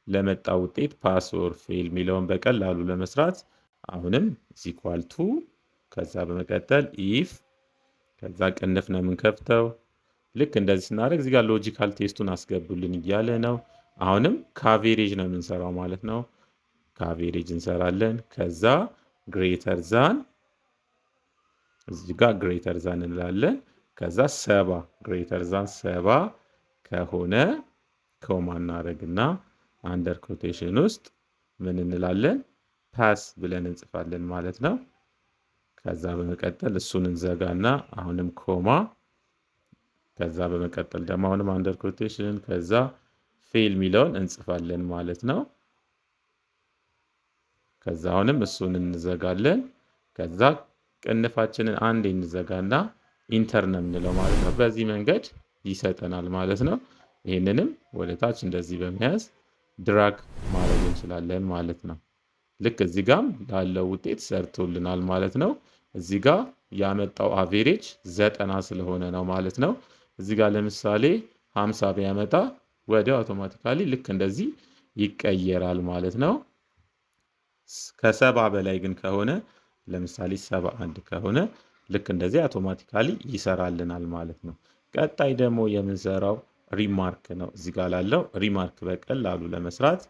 ለመጣ ውጤት ፓስ ኦር ፌል የሚለውን በቀላሉ ለመስራት አሁንም ኢኳል ቱ ከዛ በመቀጠል ኢፍ ከዛ ቅንፍ ነው የምንከፍተው። ልክ እንደዚህ ስናደርግ እዚህ ጋር ሎጂካል ቴስቱን አስገቡልን እያለ ነው። አሁንም ከአቬሬጅ ነው የምንሰራው ማለት ነው። ከአቬሬጅ እንሰራለን። ከዛ ግሬተር ዛን እዚህ ጋር ግሬተር ዛን እንላለን። ከዛ 70 ግሬተር ዛን 70 ከሆነ ኮማ እናደርግና አንደር ኮቴሽን ውስጥ ምን እንላለን? ፓስ ብለን እንጽፋለን ማለት ነው። ከዛ በመቀጠል እሱን እንዘጋና አሁንም ኮማ ከዛ በመቀጠል ደግሞ አሁንም አንደር ኮቴሽን ከዛ ፌል የሚለውን እንጽፋለን ማለት ነው። ከዛ አሁንም እሱን እንዘጋለን። ከዛ ቅንፋችንን አንዴ እንዘጋና ኢንተር ነው የምንለው ማለት ነው። በዚህ መንገድ ይሰጠናል ማለት ነው። ይህንንም ወደ ታች እንደዚህ በመያዝ ድራግ ማድረግ እንችላለን ማለት ነው። ልክ እዚህ ጋም ላለው ውጤት ሰርቶልናል ማለት ነው። እዚህ ጋር ያመጣው አቬሬጅ 90 ስለሆነ ነው ማለት ነው። እዚህ ጋር ለምሳሌ 50 ቢያመጣ ወዲያው አውቶማቲካሊ ልክ እንደዚህ ይቀየራል ማለት ነው። ከ70 በላይ ግን ከሆነ ለምሳሌ 71 ከሆነ ልክ እንደዚህ አውቶማቲካሊ ይሰራልናል ማለት ነው። ቀጣይ ደግሞ የምንሰራው ሪማርክ ነው። እዚህ ጋር ላለው ሪማርክ በቀላሉ ለመስራት